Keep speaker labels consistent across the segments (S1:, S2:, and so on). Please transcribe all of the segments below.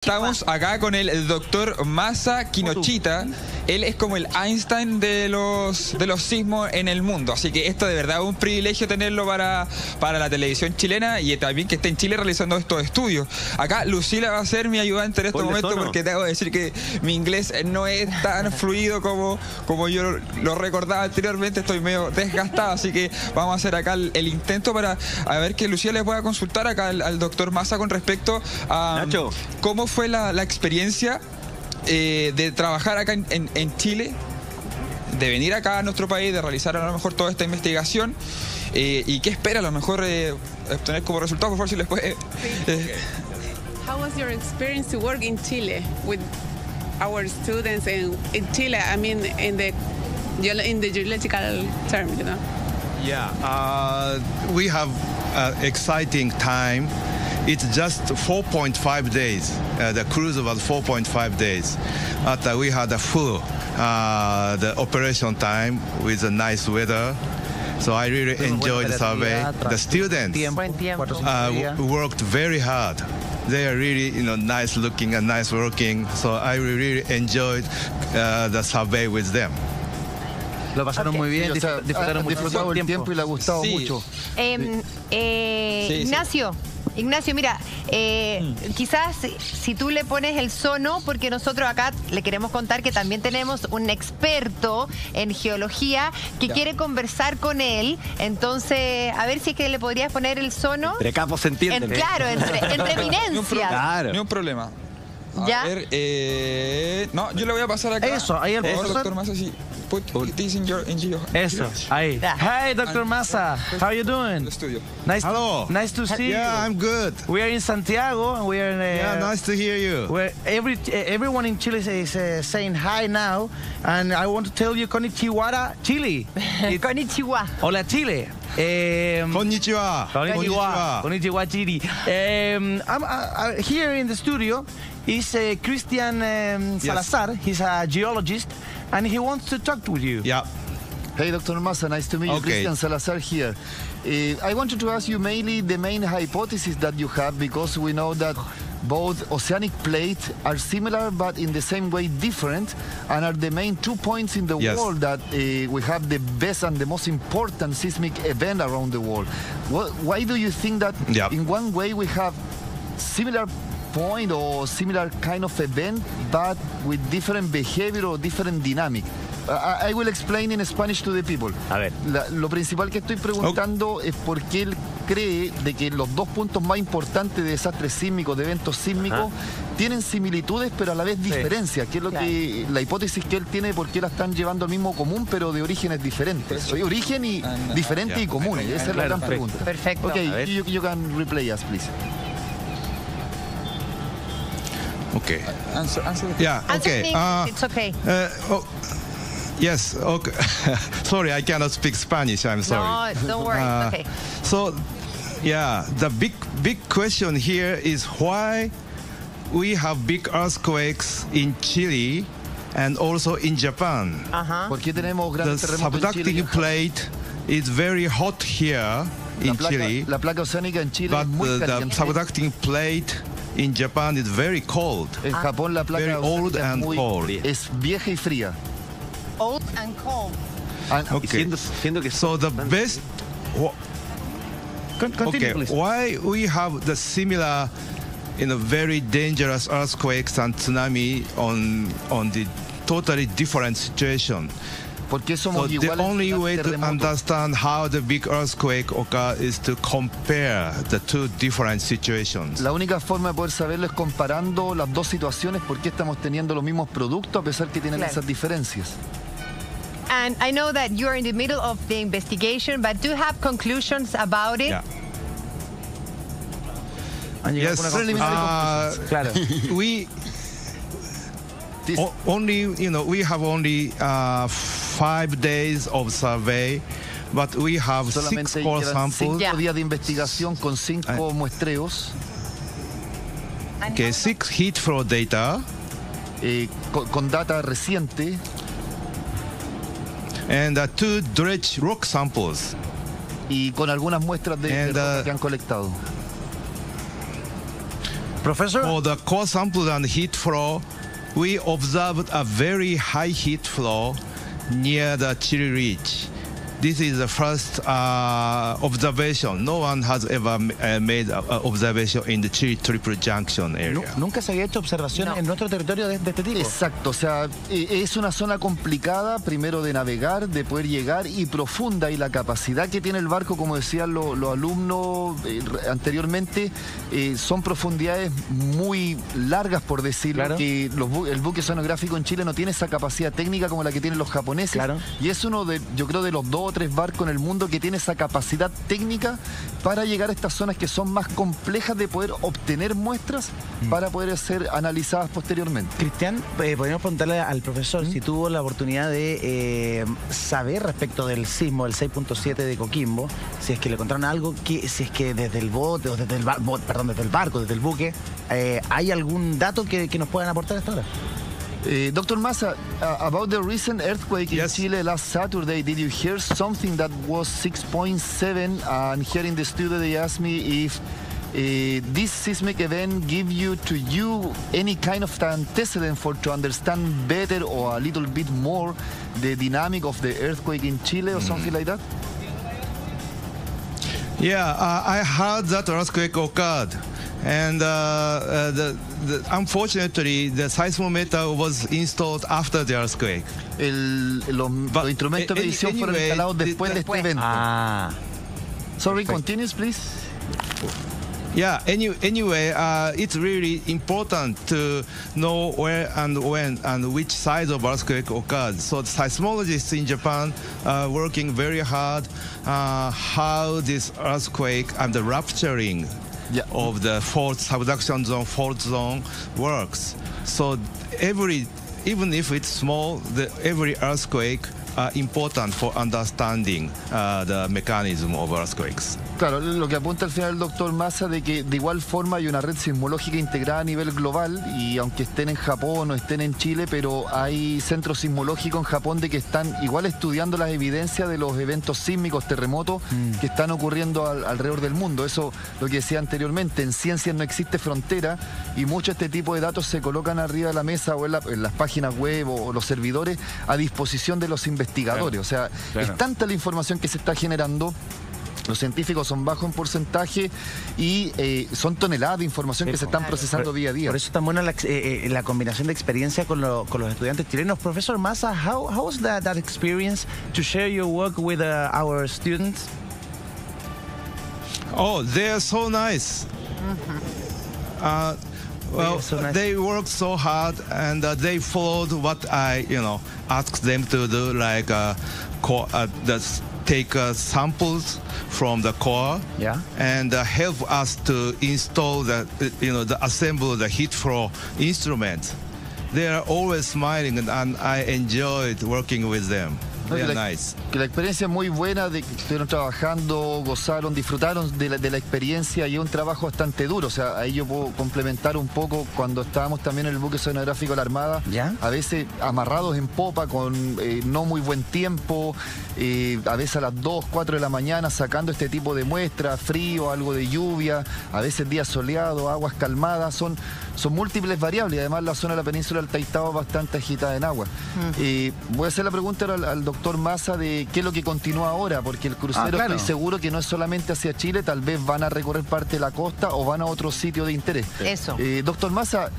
S1: Estamos acá con el doctor Masa Kinoshita. Él es como el Einstein de los sismos en el mundo. Así que esto de verdad es un privilegio tenerlo para la televisión chilena y también que esté en Chile realizando estos estudios. Acá Lucila va a ser mi ayudante en este momento porque tengo que decir que mi inglés no es tan fluido como yo lo recordaba anteriormente. Estoy medio desgastado, así que vamos a hacer acá el intento para ver que Lucila le pueda consultar acá al doctor Masa con respecto a cómo fue la experiencia de trabajar acá en Chile, de venir acá a nuestro país, de realizar a lo mejor toda esta investigación y qué espera a lo mejor obtener como resultado. Por favor, si les puede...
S2: How was your experience to work in Chile with our students in Chile? I mean, in the geological term, you know?
S3: Yeah, we have exciting time. It's just 4.5 days. The cruise was 4.5 days. But we had a full the operation time with a nice weather. So I really enjoyed the survey. The students worked very hard. They are really, nice looking and nice working. So I really enjoyed the survey with them.
S4: Lo pasaron muy bien, disfrutaron mucho
S5: el tiempo y le ha gustado mucho.
S6: Ignacio, mira, quizás si tú le pones el sono, porque nosotros acá le queremos contar que también tenemos un experto en geología que quiere conversar con él, entonces a ver si es que le podrías poner el sono.
S4: Entre capos se entienden.
S6: Claro, entre eminencias.
S1: Ni un problema.
S6: ¿Ya?
S1: A ver, no, yo le voy a pasar acá.
S4: Eso, ahí el profesor.
S1: Doctor Masa, sí. Put this in your
S4: Eso, ahí. Hey, Dr. Masa, how are you doing? Nice.
S3: Hello.
S4: Nice to see you.
S3: Yeah, I'm good.
S4: We are in Santiago, and we are in.
S3: Yeah, nice to hear you.
S4: Where everyone in Chile is saying hi now, and I want to tell you konnichiwa, Chile.
S6: Konnichiwa.
S4: Hola Chile.
S3: Konnichiwa.
S4: Konnichiwa. Konnichiwa, Chile. I'm here in the studio is Christian Salazar. He's a geologist, and he wants to talk with you.
S3: Yeah.
S5: Hey, Dr. Masa, nice to meet you. Christian Salazar here. I wanted to ask you mainly the main hypothesis that you have, because we know that both oceanic plates are similar but in the same way different, and are the main 2 points in the world that we have the best and the most important seismic event around the world. Why do you think that in one way we have similar point or similar kind of event but with different behavior or different dynamic? I will explain in Spanish to the people.
S4: A ver.
S5: Lo principal que estoy preguntando es por qué él cree de que los dos puntos más importantes de desastres sísmicos, de eventos sísmicos, tienen similitudes pero a la vez diferencias, que es lo que la hipótesis que él tiene de por qué la están llevando al mismo común pero de orígenes diferentes. Origen y diferente y comunes. Esa es la gran pregunta.
S6: Perfecto.
S5: Okay, you can replay us, please.
S3: Okay.
S1: Answer.
S3: Yeah. Okay.
S6: It's okay.
S3: Yes. Okay. Sorry, I cannot speak Spanish. I'm sorry.
S6: No, don't worry. It's okay.
S3: So, yeah, the big question here is why we have big earthquakes in Chile and also in Japan.
S5: ¿Por qué tenemos
S3: The
S5: grandes terremotos en Chile?
S3: subducting plate is very hot here in Chile,
S5: La placa oceánica en Chile
S3: but
S5: es muy
S3: the
S5: caliente.
S3: subducting plate in Japan is very cold.
S5: En Japón la placa
S3: Very old
S5: oceánica
S3: and cold.
S5: es vieja y fría.
S6: Old and cold.
S3: Okay.
S4: Siendo que
S3: So the best.
S4: Continue, please.
S3: Why we have the similar, very dangerous earthquakes and tsunami on the totally different situation?
S5: ¿Por qué
S3: So
S5: somos
S3: the
S5: iguales
S3: only
S5: a
S3: way to
S5: terremotos?
S3: understand how the big earthquake occurs is to compare the two different situations.
S5: La única forma de poder saberlo es comparando las dos situaciones, por qué estamos teniendo los mismos productos a pesar que tienen esas diferencias.
S6: And I know that you're in the middle of the investigation, but do you have conclusions about it?
S3: Yeah.
S5: Yes.
S4: Claro.
S3: We we have only 5 days of survey, but we have 6
S5: Solamente
S3: core
S5: quedan
S3: samples.
S5: 5 días de investigación con 5 muestreos.
S3: Okay, 6 heat flow data.
S5: Con data reciente.
S3: And 2 dredge rock samples.
S5: Y con algunas muestras de roca que han colectado.
S4: Professor?
S3: For the core sample and heat flow, we observed a very high heat flow near the Chile Ridge. This is the first observation. No one has ever made an observation in the Chile Triple Junction area.
S4: Nunca se había hecho observación en nuestro territorio de este tipo.
S5: Exacto, o sea, es una zona complicada, primero de navegar, de poder llegar, y profunda, y la capacidad que tiene el barco, como decían los alumnos anteriormente, son profundidades muy largas, por decirlo,
S4: claro,
S5: que el buque oceanográfico en Chile no tiene esa capacidad técnica como la que tienen los japoneses,
S4: claro,
S5: y es uno de, yo creo, de los 2 o 3 barcos en el mundo que tiene esa capacidad técnica para llegar a estas zonas que son más complejas de poder obtener muestras para poder ser analizadas posteriormente.
S4: Cristian, podríamos preguntarle al profesor si tuvo la oportunidad de saber respecto del sismo del 6.7 de Coquimbo, si es que le encontraron algo, si es que desde el bote, o desde el barco, desde el buque, ¿hay algún dato que nos puedan aportar hasta ahora?
S5: Dr. Massa, about the recent earthquake in Chile last Saturday, did you hear something that was 6.7? And here in the studio they asked me if this seismic event give you any kind of antecedent to understand better or a little bit more the dynamic of the earthquake in Chile or something like that?
S3: Yeah, I heard that earthquake occurred. And unfortunately, the seismometer was installed after the earthquake.
S5: Los instrumentos de medición fueron instalados después de este evento. Sorry, continues, please.
S3: Yeah, anyway, it's really important to know where and when and which size of earthquake occurred. So the seismologists in Japan are working very hard how this earthquake and the rupturing of the subduction zone, fault zone works. So even if it's small, every earthquake important for understanding the mechanism of earthquakes.
S5: Claro, lo que apunta al final el doctor Massa, de que de igual forma hay una red sismológica integrada a nivel global, y aunque estén en Japón o estén en Chile, pero hay centros sismológicos en Japón de que están igual estudiando las evidencias de los eventos sísmicos, terremotos que están ocurriendo alrededor del mundo. Eso, lo que decía anteriormente, en ciencias no existe frontera, y mucho este tipo de datos se colocan arriba de la mesa o en las páginas web o los servidores a disposición de los investigadores. O sea, es tanta la información que se está generando. Los científicos son bajos en porcentaje y son toneladas de información que se están procesando día a día.
S4: Por eso es tan buena la combinación de experiencia con los estudiantes chilenos. Profesor Massa, how was that experience to share your work with our students?
S3: Oh, they are so nice. Well, they worked so hard, and they followed what I, asked them to do, like take samples from the core, and help us to install assemble the heat flow instrument. They are always smiling, and I enjoyed working with them.
S5: Que la experiencia es muy buena, de que estuvieron trabajando, gozaron, disfrutaron de la experiencia, y es un trabajo bastante duro. O sea, ahí yo puedo complementar un poco. Cuando estábamos también en el buque oceanográfico de la Armada, a veces amarrados en popa con no muy buen tiempo, a veces a las 2, 4 de la mañana sacando este tipo de muestras, frío, algo de lluvia, a veces días soleados, aguas calmadas, son múltiples variables, y además la zona de la península del Taitao es bastante agitada en agua. Voy a hacer la pregunta al doctor Massa de qué es lo que continúa ahora, porque el crucero estoy seguro que no es solamente hacia Chile, tal vez van a recorrer parte de la costa o van a otro sitio de interés.
S6: Eso.
S5: Doctor Massa,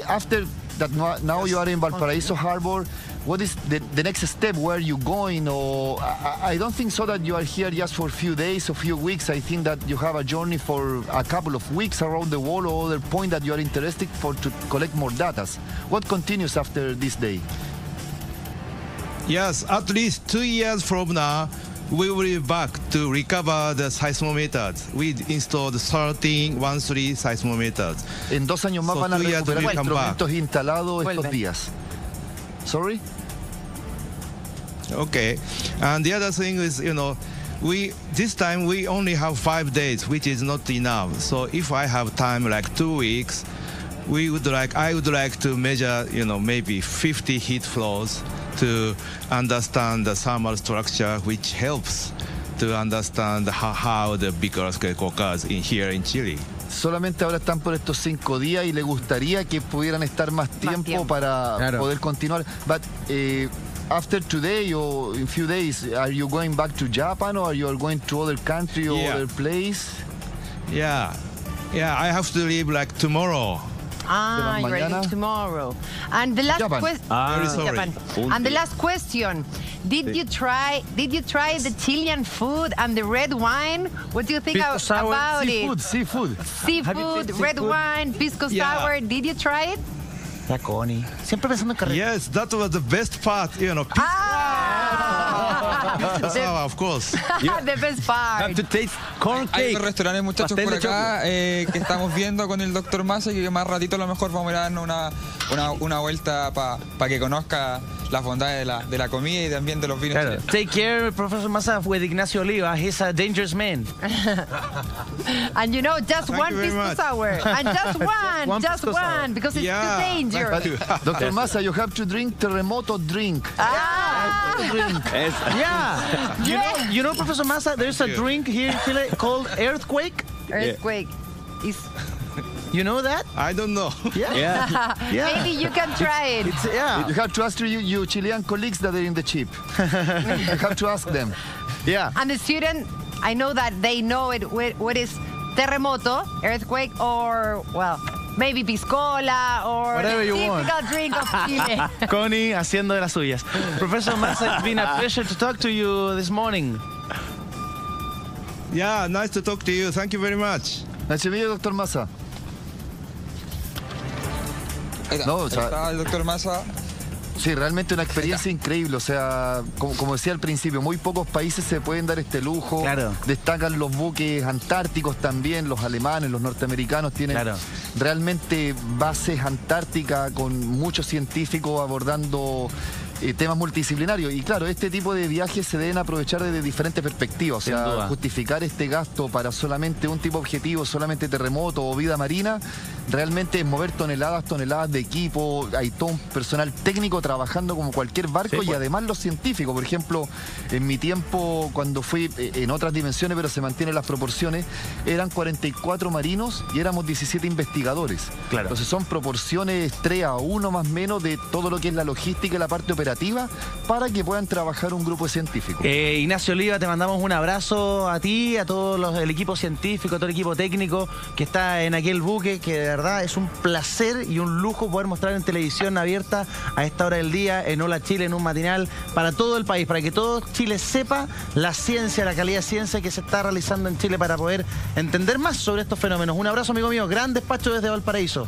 S5: after that now you are in Valparaiso Harbor, what is the next step? Where are you going? Or I don't think so that you are here just for a few days or few weeks. I think that you have a journey for a couple of weeks around the world, or other point that you are interested to collect more data. What continues after this day?
S3: Yes, at least 2 years from now, we will be back to recover the seismometers. We installed 13 seismometers.
S5: En 2 años más van a recuperar los instrumentos instalados estos días. Sorry?
S3: Okay. And the other thing is, this time we only have 5 days, which is not enough. So if I have time like 2 weeks, I would like to measure, maybe 50 heat flows to understand the thermal structure, which helps to understand how the big earthquake occurs here in Chile.
S5: solamente ahora están por estos 5 días y le gustaría que pudieran estar más tiempo para poder continuar. But, after today or in few days, are you going back to Japan or are you going to other country or other place?
S3: Yeah, I have to leave like tomorrow.
S6: You're ready tomorrow. And the last question.
S3: Very sorry.
S6: Japan. And the last question: Did you try the Chilean food and the red wine? What do you think about it?
S5: Seafood.
S6: Seafood, red wine, pisco sour. Did you try it?
S4: Ya, Connie. Siempre pensando en carrera.
S3: Yes, that was the best part, of course.
S6: The best part.
S7: Have to taste corn cake.
S1: Hay unos restaurantes, muchachos,
S7: Pastel
S1: por
S7: de
S1: acá que estamos viendo con el doctor Massa, y que más ratito a lo mejor vamos a ir a darnos una vuelta para que conozca las bondades de la comida y también de los vinos chilenos.
S4: Take care, Professor Massa, with Ignacio Oliva. He's a dangerous man.
S6: And you know, just
S3: Thank
S6: one
S3: you very
S6: pisco
S3: much.
S6: sour. And just one, because it's too dangerous.
S5: Dr. Massa, you have to drink terremoto drink.
S4: You know, Professor Massa, there's a drink here in Chile called earthquake.
S6: Earthquake.
S4: You know that?
S3: I don't know.
S4: Yeah.
S6: Maybe you can try it.
S5: You have to ask your Chilean colleagues that are in the ship. You have to ask them.
S4: Yeah.
S6: And the student, I know that they know it. What is terremoto, earthquake, or, well, maybe piscola, or
S4: whatever you
S6: typical
S4: want.
S6: drink of Chile.
S4: Connie haciendo de las suyas. Professor Massa, it's been a pleasure to talk to you this morning.
S3: Yeah, nice to talk to you. Thank you very much.
S5: Nice to meet you, Dr. Massa.
S1: Ahí está el doctor Massa.
S5: Sí, realmente una experiencia increíble. O sea, como decía al principio, muy pocos países se pueden dar este lujo.
S4: Claro.
S5: Destacan los buques antárticos también, los alemanes, los norteamericanos tienen realmente bases antárticas con muchos científicos abordando temas multidisciplinarios. Y claro, este tipo de viajes se deben aprovechar desde diferentes perspectivas. O sea, justificar este gasto para solamente un tipo de objetivo, solamente terremoto o vida marina, realmente es mover toneladas de equipo. Hay todo un personal técnico trabajando como cualquier barco, y además los científicos. Por ejemplo, en mi tiempo, cuando fui en otras dimensiones, pero se mantienen las proporciones, eran 44 marinos y éramos 17 investigadores.
S4: Claro.
S5: Entonces son proporciones 3-1 más o menos de todo lo que es la logística y la parte operativa para que puedan trabajar un grupo de científicos.
S4: Ignacio Oliva, te mandamos un abrazo a ti, a todo el equipo científico, a todo el equipo técnico que está en aquel buque, que de verdad es un placer y un lujo poder mostrar en televisión abierta a esta hora del día, en Hola Chile, en un matinal, para todo el país, para que todo Chile sepa la ciencia, la calidad de ciencia que se está realizando en Chile para poder entender más sobre estos fenómenos. Un abrazo, amigo mío, gran despacho desde Valparaíso.